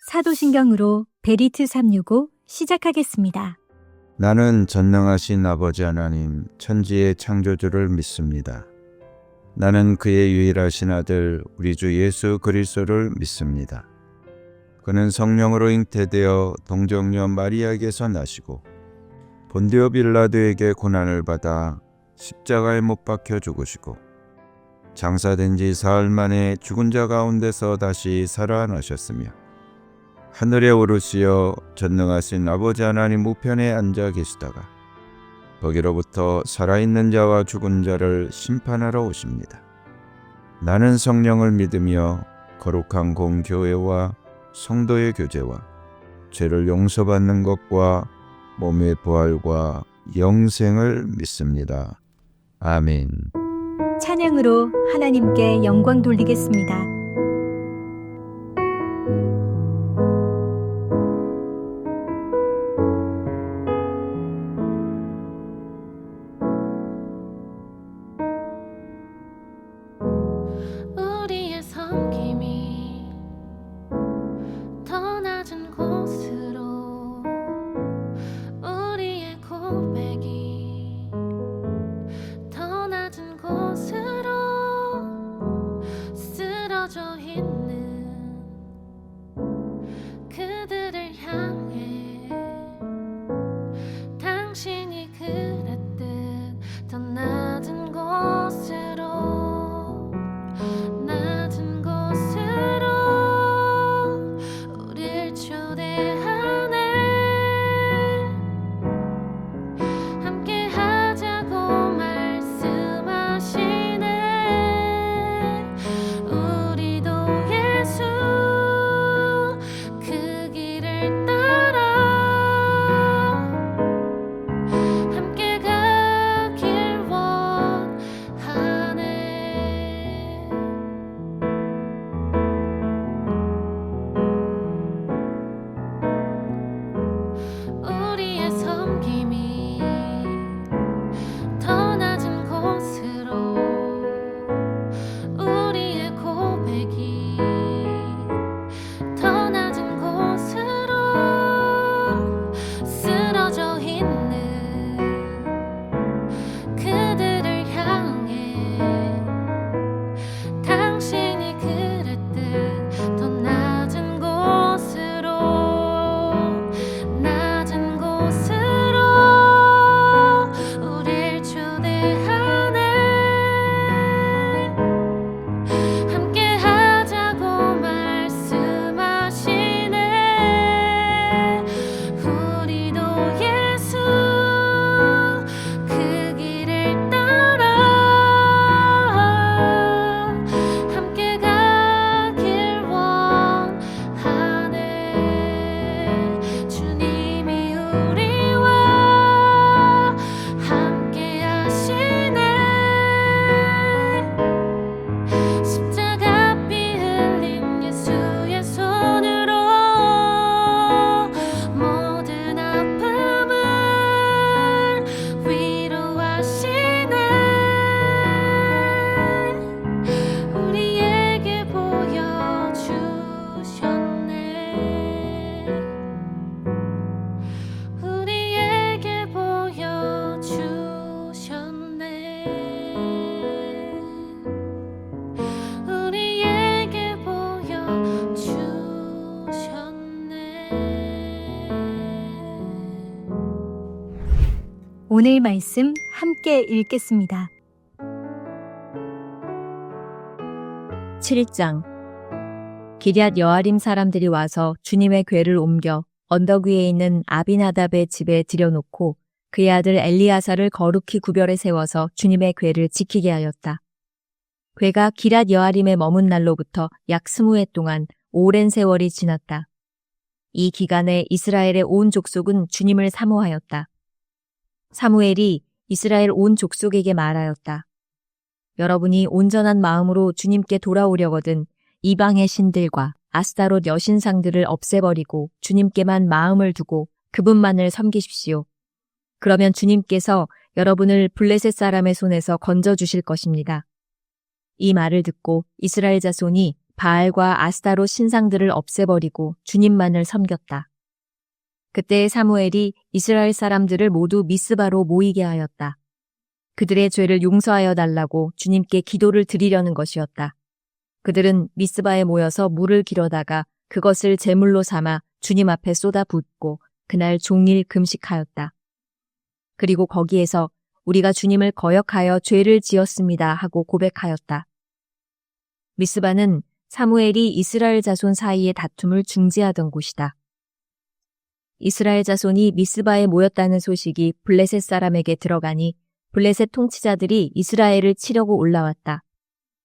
사도신경으로 베리트 365 시작하겠습니다. 나는 전능하신 아버지 하나님 천지의 창조주를 믿습니다. 나는 그의 유일하신 아들 우리 주 예수 그리스도를 믿습니다. 그는 성령으로 잉태되어 동정녀 마리아에게서 나시고 본디오 빌라도에게 고난을 받아 십자가에 못 박혀 죽으시고 장사된 지 사흘 만에 죽은 자 가운데서 다시 살아나셨으며 하늘에 오르시어 전능하신 아버지 하나님 우편에 앉아 계시다가 거기로부터 살아있는 자와 죽은 자를 심판하러 오십니다. 나는 성령을 믿으며 거룩한 공교회와 성도의 교제와 죄를 용서받는 것과 몸의 부활과 영생을 믿습니다. 아멘. 찬양으로 하나님께 영광 돌리겠습니다. 오늘 말씀 함께 읽겠습니다. 7장 기럇 여아림 사람들이 와서 주님의 궤를 옮겨 언덕 위에 있는 아비나답의 집에 들여놓고 그의 아들 엘리야사를 거룩히 구별해 세워서 주님의 궤를 지키게 하였다. 궤가 기럇 여아림에 머문 날로부터 약 20해 동안 오랜 세월이 지났다. 이 기간에 이스라엘의 온 족속은 주님을 사모하였다. 사무엘이 이스라엘 온 족속에게 말하였다. 여러분이 온전한 마음으로 주님께 돌아오려거든 이방의 신들과 아스타롯 여신상들을 없애버리고 주님께만 마음을 두고 그분만을 섬기십시오. 그러면 주님께서 여러분을 블레셋 사람의 손에서 건져주실 것입니다. 이 말을 듣고 이스라엘 자손이 바알과 아스타롯 신상들을 없애버리고 주님만을 섬겼다. 그때 사무엘이 이스라엘 사람들을 모두 미스바로 모이게 하였다. 그들의 죄를 용서하여 달라고 주님께 기도를 드리려는 것이었다. 그들은 미스바에 모여서 물을 길어다가 그것을 제물로 삼아 주님 앞에 쏟아 붓고 그날 종일 금식하였다. 그리고 거기에서 우리가 주님을 거역하여 죄를 지었습니다 하고 고백하였다. 미스바는 사무엘이 이스라엘 자손 사이의 다툼을 중재하던 곳이다. 이스라엘 자손이 미스바에 모였다는 소식이 블레셋 사람에게 들어가니 블레셋 통치자들이 이스라엘을 치려고 올라왔다.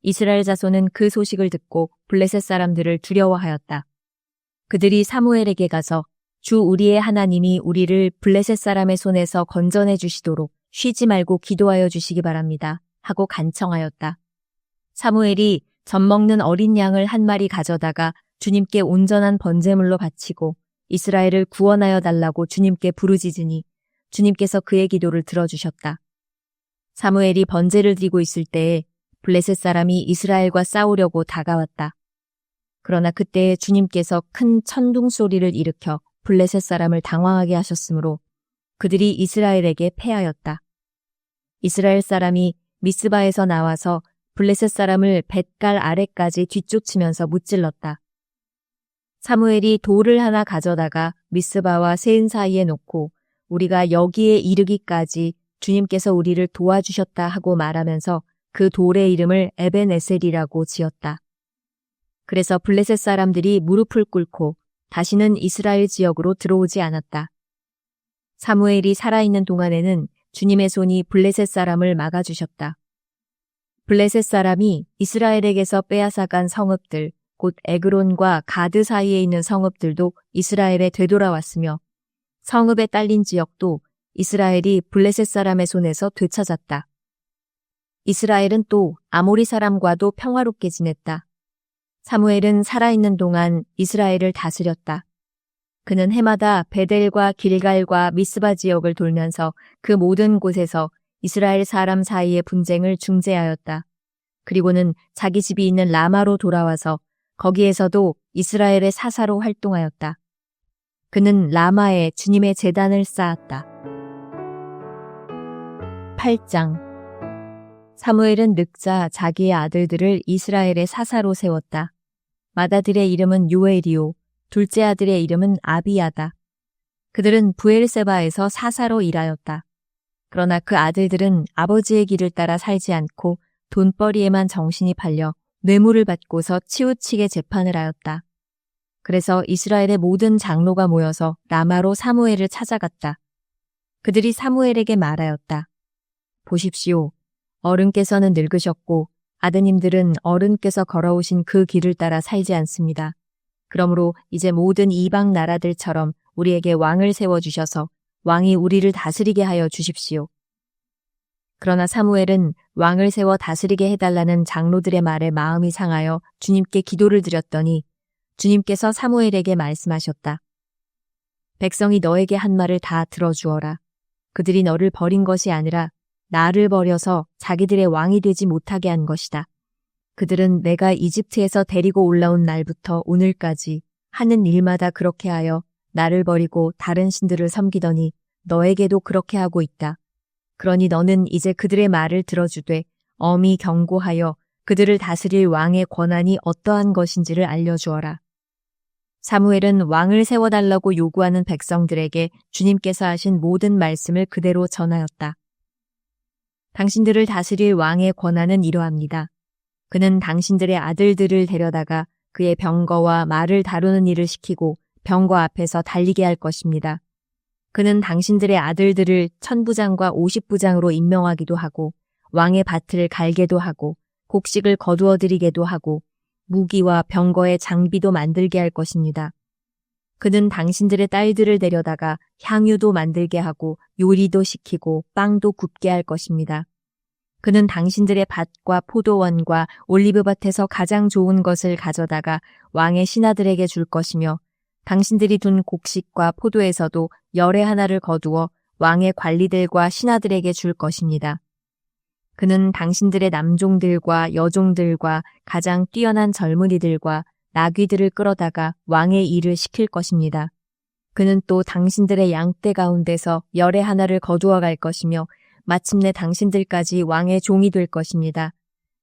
이스라엘 자손은 그 소식을 듣고 블레셋 사람들을 두려워하였다. 그들이 사무엘에게 가서 주 우리의 하나님이 우리를 블레셋 사람의 손에서 건져내 주시도록 쉬지 말고 기도하여 주시기 바랍니다 하고 간청하였다. 사무엘이 젖 먹는 어린 양을 한 마리 가져다가 주님께 온전한 번제물로 바치고 이스라엘을 구원하여 달라고 주님께 부르짖으니 주님께서 그의 기도를 들어주셨다. 사무엘이 번제를 드리고 있을 때에 블레셋 사람이 이스라엘과 싸우려고 다가왔다. 그러나 그때 주님께서 큰 천둥 소리를 일으켜 블레셋 사람을 당황하게 하셨으므로 그들이 이스라엘에게 패하였다. 이스라엘 사람이 미스바에서 나와서 블레셋 사람을 뱃갈 아래까지 뒤쫓으면서 무찔렀다. 사무엘이 돌을 하나 가져다가 미스바와 세은 사이에 놓고 우리가 여기에 이르기까지 주님께서 우리를 도와주셨다 하고 말하면서 그 돌의 이름을 에벤에셀이라고 지었다. 그래서 블레셋 사람들이 무릎을 꿇고 다시는 이스라엘 지역으로 들어오지 않았다. 사무엘이 살아있는 동안에는 주님의 손이 블레셋 사람을 막아주셨다. 블레셋 사람이 이스라엘에게서 빼앗아간 성읍들, 곧 에그론과 가드 사이에 있는 성읍들도 이스라엘에 되돌아왔으며 성읍에 딸린 지역도 이스라엘이 블레셋 사람의 손에서 되찾았다. 이스라엘은 또 아모리 사람과도 평화롭게 지냈다. 사무엘은 살아있는 동안 이스라엘을 다스렸다. 그는 해마다 베델과 길갈과 미스바 지역을 돌면서 그 모든 곳에서 이스라엘 사람 사이의 분쟁을 중재하였다. 그리고는 자기 집이 있는 라마로 돌아와서 거기에서도 이스라엘의 사사로 활동하였다. 그는 라마에 주님의 제단을 쌓았다. 8장 사무엘은 늙자 자기의 아들들을 이스라엘의 사사로 세웠다. 맏아들의 이름은 요엘이요 둘째 아들의 이름은 아비야다. 그들은 부엘세바에서 사사로 일하였다. 그러나 그 아들들은 아버지의 길을 따라 살지 않고 돈벌이에만 정신이 팔려 뇌물을 받고서 치우치게 재판을 하였다. 그래서 이스라엘의 모든 장로가 모여서 라마로 사무엘을 찾아갔다. 그들이 사무엘에게 말하였다. 보십시오. 어른께서는 늙으셨고 아드님들은 어른께서 걸어오신 그 길을 따라 살지 않습니다. 그러므로 이제 모든 이방 나라들처럼 우리에게 왕을 세워주셔서 왕이 우리를 다스리게 하여 주십시오. 그러나 사무엘은 왕을 세워 다스리게 해달라는 장로들의 말에 마음이 상하여 주님께 기도를 드렸더니 주님께서 사무엘에게 말씀하셨다. 백성이 너에게 한 말을 다 들어주어라. 그들이 너를 버린 것이 아니라 나를 버려서 자기들의 왕이 되지 못하게 한 것이다. 그들은 내가 이집트에서 데리고 올라온 날부터 오늘까지 하는 일마다 그렇게 하여 나를 버리고 다른 신들을 섬기더니 너에게도 그렇게 하고 있다. 그러니 너는 이제 그들의 말을 들어주되 엄히 경고하여 그들을 다스릴 왕의 권한이 어떠한 것인지를 알려주어라. 사무엘은 왕을 세워달라고 요구하는 백성들에게 주님께서 하신 모든 말씀을 그대로 전하였다. 당신들을 다스릴 왕의 권한은 이러합니다. 그는 당신들의 아들들을 데려다가 그의 병거와 말을 다루는 일을 시키고 병거 앞에서 달리게 할 것입니다. 그는 당신들의 아들들을 1000부장과 50부장으로 임명하기도 하고 왕의 밭을 갈게도 하고 곡식을 거두어 드리게도 하고 무기와 병거의 장비도 만들게 할 것입니다. 그는 당신들의 딸들을 데려다가 향유도 만들게 하고 요리도 시키고 빵도 굽게 할 것입니다. 그는 당신들의 밭과 포도원과 올리브밭에서 가장 좋은 것을 가져다가 왕의 신하들에게 줄 것이며 당신들이 둔 곡식과 포도에서도 열의 하나를 거두어 왕의 관리들과 신하들에게 줄 것입니다. 그는 당신들의 남종들과 여종들과 가장 뛰어난 젊은이들과 나귀들을 끌어다가 왕의 일을 시킬 것입니다. 그는 또 당신들의 양떼 가운데서 열의 하나를 거두어 갈 것이며 마침내 당신들까지 왕의 종이 될 것입니다.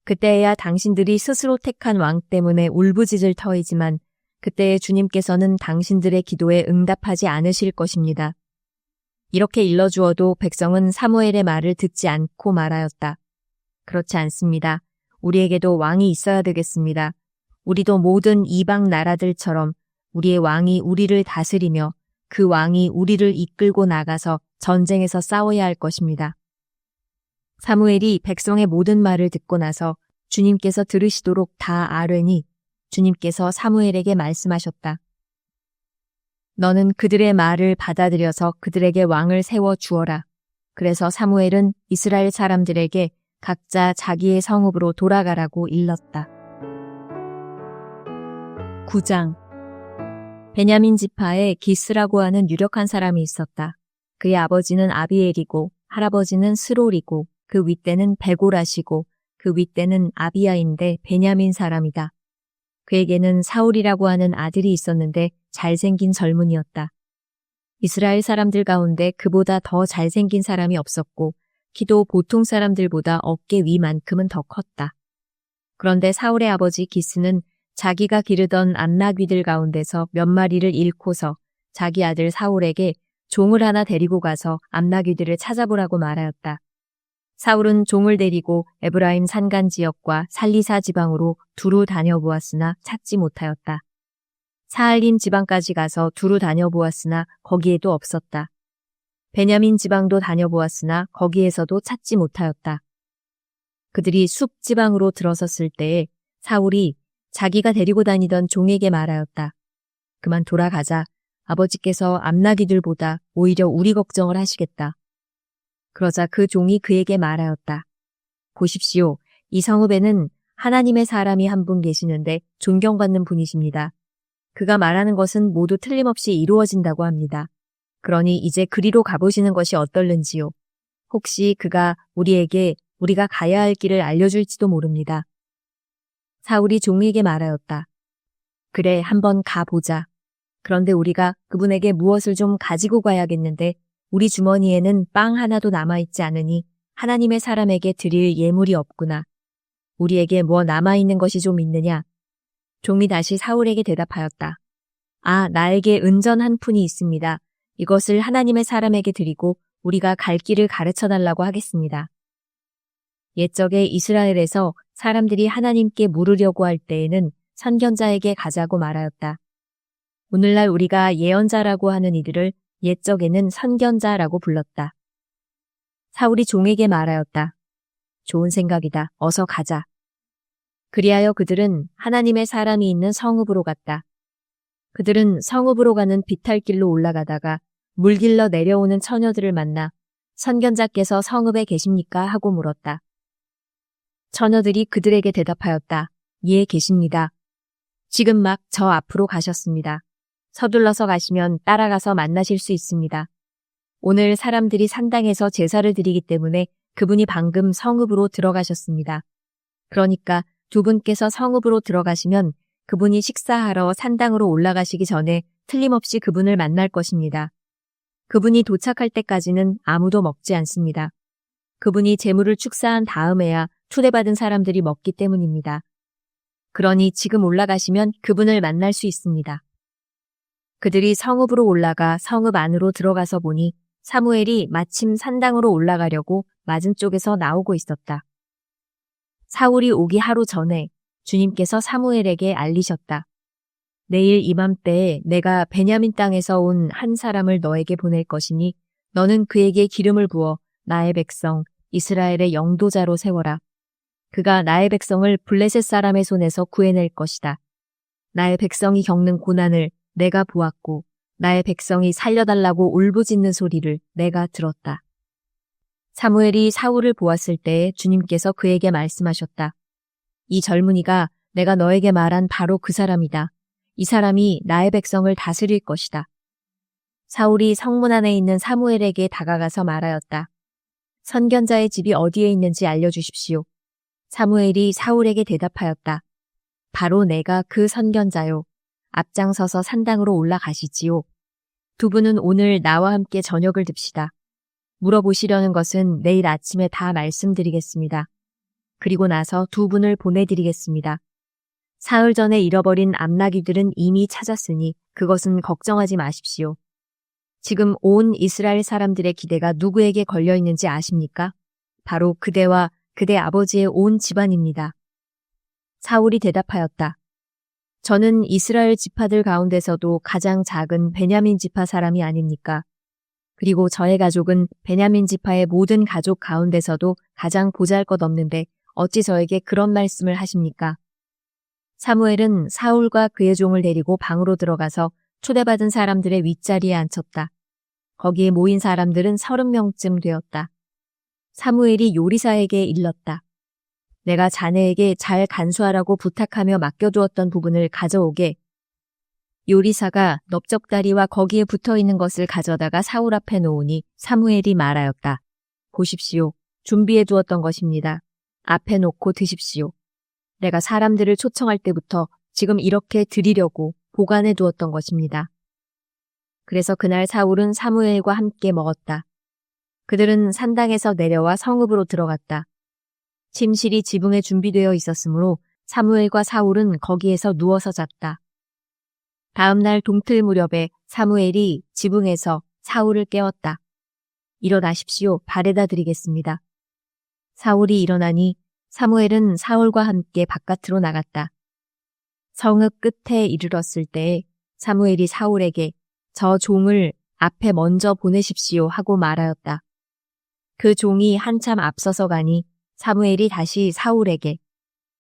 그때야 당신들이 스스로 택한 왕 때문에 울부짖을 터이지만 그때의 주님께서는 당신들의 기도에 응답하지 않으실 것입니다. 이렇게 일러주어도 백성은 사무엘의 말을 듣지 않고 말하였다. 그렇지 않습니다. 우리에게도 왕이 있어야 되겠습니다. 우리도 모든 이방 나라들처럼 우리의 왕이 우리를 다스리며 그 왕이 우리를 이끌고 나가서 전쟁에서 싸워야 할 것입니다. 사무엘이 백성의 모든 말을 듣고 나서 주님께서 들으시도록 다 아뢰니 주님께서 사무엘에게 말씀하셨다. 너는 그들의 말을 받아들여서 그들에게 왕을 세워 주어라. 그래서 사무엘은 이스라엘 사람들에게 각자 자기의 성읍으로 돌아가라고 일렀다. 9장. 베냐민 지파에 기스라고 하는 유력한 사람이 있었다. 그의 아버지는 아비엘이고 할아버지는 스롤이고 그 윗대는 베고라시고 그 윗대는 아비야인데 베냐민 사람이다. 그에게는 사울이라고 하는 아들이 있었는데 잘생긴 젊은이였다. 이스라엘 사람들 가운데 그보다 더 잘생긴 사람이 없었고 키도 보통 사람들보다 어깨 위만큼은 더 컸다. 그런데 사울의 아버지 기스는 자기가 기르던 암나귀들 가운데서 몇 마리를 잃고서 자기 아들 사울에게 종을 하나 데리고 가서 암나귀들을 찾아보라고 말하였다. 사울은 종을 데리고 에브라임 산간 지역과 살리사 지방으로 두루 다녀보았으나 찾지 못하였다. 사알림 지방까지 가서 두루 다녀보았으나 거기에도 없었다. 베냐민 지방도 다녀보았으나 거기에서도 찾지 못하였다. 그들이 숲 지방으로 들어섰을 때에 사울이 자기가 데리고 다니던 종에게 말하였다. 그만 돌아가자. 아버지께서 암나귀들보다 오히려 우리 걱정을 하시겠다. 그러자 그 종이 그에게 말하였다. 보십시오. 이 성읍에는 하나님의 사람이 한 분 계시는데 존경받는 분이십니다. 그가 말하는 것은 모두 틀림없이 이루어진다고 합니다. 그러니 이제 그리로 가보시는 것이 어떨는지요. 혹시 그가 우리에게 우리가 가야 할 길을 알려줄지도 모릅니다. 사울이 종에게 말하였다. 그래, 한번 가보자. 그런데 우리가 그분에게 무엇을 좀 가지고 가야겠는데 우리 주머니에는 빵 하나도 남아있지 않으니 하나님의 사람에게 드릴 예물이 없구나. 우리에게 뭐 남아있는 것이 좀 있느냐? 종이 다시 사울에게 대답하였다. 아, 나에게 은전 한 푼이 있습니다. 이것을 하나님의 사람에게 드리고 우리가 갈 길을 가르쳐달라고 하겠습니다. 옛적에 이스라엘에서 사람들이 하나님께 물으려고 할 때에는 선견자에게 가자고 말하였다. 오늘날 우리가 예언자라고 하는 이들을 옛적에는 선견자라고 불렀다. 사울이 종에게 말하였다. 좋은 생각이다. 어서 가자. 그리하여 그들은 하나님의 사람이 있는 성읍으로 갔다. 그들은 성읍으로 가는 비탈길로 올라가다가 물길러 내려오는 처녀들을 만나 선견자께서 성읍에 계십니까? 하고 물었다. 처녀들이 그들에게 대답하였다. 예, 계십니다. 지금 막 저 앞으로 가셨습니다. 서둘러서 가시면 따라가서 만나실 수 있습니다. 오늘 사람들이 산당에서 제사를 드리기 때문에 그분이 방금 성읍으로 들어가셨습니다. 그러니까 두 분께서 성읍으로 들어가시면 그분이 식사하러 산당으로 올라가시기 전에 틀림없이 그분을 만날 것입니다. 그분이 도착할 때까지는 아무도 먹지 않습니다. 그분이 제물을 축사한 다음에야 초대받은 사람들이 먹기 때문입니다. 그러니 지금 올라가시면 그분을 만날 수 있습니다. 그들이 성읍으로 올라가 성읍 안으로 들어가서 보니 사무엘이 마침 산당으로 올라가려고 맞은쪽에서 나오고 있었다. 사울이 오기 하루 전에 주님께서 사무엘에게 알리셨다. 내일 이맘때에 내가 베냐민 땅에서 온 한 사람을 너에게 보낼 것이니 너는 그에게 기름을 부어 나의 백성 이스라엘의 영도자로 세워라. 그가 나의 백성을 블레셋 사람의 손에서 구해낼 것이다. 나의 백성이 겪는 고난을 내가 보았고 나의 백성이 살려달라고 울부짖는 소리를 내가 들었다. 사무엘이 사울을 보았을 때에 주님께서 그에게 말씀하셨다. 이 젊은이가 내가 너에게 말한 바로 그 사람이다. 이 사람이 나의 백성을 다스릴 것이다. 사울이 성문 안에 있는 사무엘에게 다가가서 말하였다. 선견자의 집이 어디에 있는지 알려주십시오. 사무엘이 사울에게 대답하였다. 바로 내가 그 선견자요. 앞장서서 산당으로 올라가시지요. 두 분은 오늘 나와 함께 저녁을 듭시다. 물어보시려는 것은 내일 아침에 다 말씀드리겠습니다. 그리고 나서 두 분을 보내드리겠습니다. 사흘 전에 잃어버린 암나귀들은 이미 찾았으니 그것은 걱정하지 마십시오. 지금 온 이스라엘 사람들의 기대가 누구에게 걸려 있는지 아십니까? 바로 그대와 그대 아버지의 온 집안입니다. 사울이 대답하였다. 저는 이스라엘 지파들 가운데서도 가장 작은 베냐민 지파 사람이 아닙니까? 그리고 저의 가족은 베냐민 지파의 모든 가족 가운데서도 가장 보잘것없는데 어찌 저에게 그런 말씀을 하십니까? 사무엘은 사울과 그의 종을 데리고 방으로 들어가서 초대받은 사람들의 윗자리에 앉혔다. 거기에 모인 사람들은 30명쯤 되었다. 사무엘이 요리사에게 일렀다. 내가 자네에게 잘 간수하라고 부탁하며 맡겨두었던 부분을 가져오게. 요리사가 넓적다리와 거기에 붙어있는 것을 가져다가 사울 앞에 놓으니 사무엘이 말하였다. 보십시오. 준비해두었던 것입니다. 앞에 놓고 드십시오. 내가 사람들을 초청할 때부터 지금 이렇게 드리려고 보관해두었던 것입니다. 그래서 그날 사울은 사무엘과 함께 먹었다. 그들은 산당에서 내려와 성읍으로 들어갔다. 침실이 지붕에 준비되어 있었으므로 사무엘과 사울은 거기에서 누워서 잤다. 다음 날 동틀 무렵에 사무엘이 지붕에서 사울을 깨웠다. 일어나십시오. 발에다 드리겠습니다. 사울이 일어나니 사무엘은 사울과 함께 바깥으로 나갔다. 성읍 끝에 이르렀을 때에 사무엘이 사울에게 저 종을 앞에 먼저 보내십시오 하고 말하였다. 그 종이 한참 앞서서 가니 사무엘이 다시 사울에게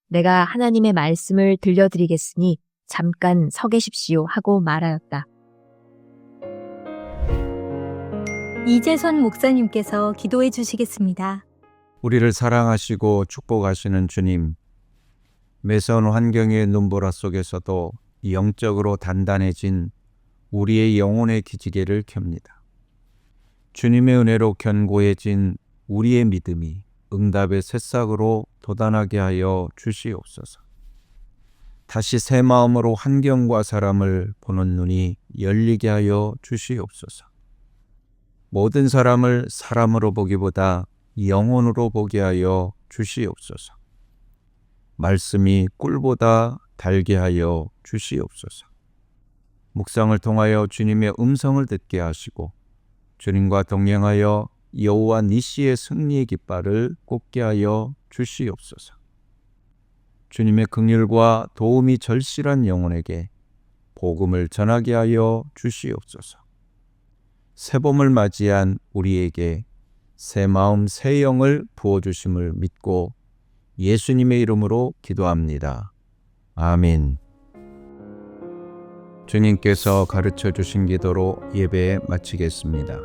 내가 하나님의 말씀을 들려드리겠으니 잠깐 서 계십시오 하고 말하였다. 이재선 목사님께서 기도해 주시겠습니다. 우리를 사랑하시고 축복하시는 주님, 매서운 환경의 눈보라 속에서도 영적으로 단단해진 우리의 영혼의 기지개를 켭니다. 주님의 은혜로 견고해진 우리의 믿음이 응답의 새싹으로 돋아나게 하여 주시옵소서. 다시 새 마음으로 환경과 사람을 보는 눈이 열리게 하여 주시옵소서. 모든 사람을 사람으로 보기보다 영혼으로 보게 하여 주시옵소서. 말씀이 꿀보다 달게 하여 주시옵소서. 묵상을 통하여 주님의 음성을 듣게 하시고 주님과 동행하여 여호와 니시의 승리의 깃발을 꽂게 하여 주시옵소서. 주님의 긍휼과 도움이 절실한 영혼에게 복음을 전하게 하여 주시옵소서. 새봄을 맞이한 우리에게 새 마음 새 영을 부어주심을 믿고 예수님의 이름으로 기도합니다. 아멘. 주님께서 가르쳐 주신 기도로 예배 마치겠습니다.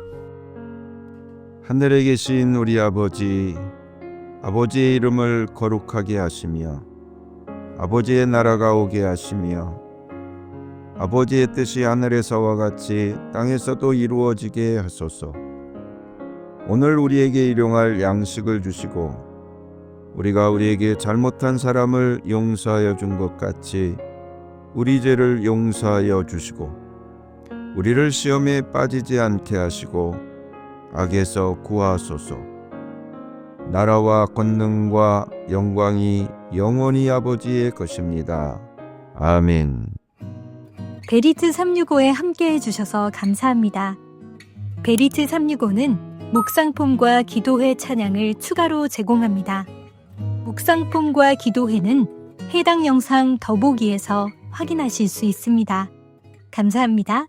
하늘에 계신 우리 아버지, 아버지의 이름을 거룩하게 하시며 아버지의 나라가 오게 하시며 아버지의 뜻이 하늘에서와 같이 땅에서도 이루어지게 하소서. 오늘 우리에게 일용할 양식을 주시고 우리가 우리에게 잘못한 사람을 용서하여 준 것 같이 우리 죄를 용서하여 주시고 우리를 시험에 빠지지 않게 하시고 악에서 구하소서. 나라와 권능과 영광이 영원히 아버지의 것입니다. 아멘. 베리트 365에 함께해 주셔서 감사합니다. 베리트 365는 묵상폼과 기도회 찬양을 추가로 제공합니다. 묵상폼과 기도회는 해당 영상 더보기에서 확인하실 수 있습니다. 감사합니다.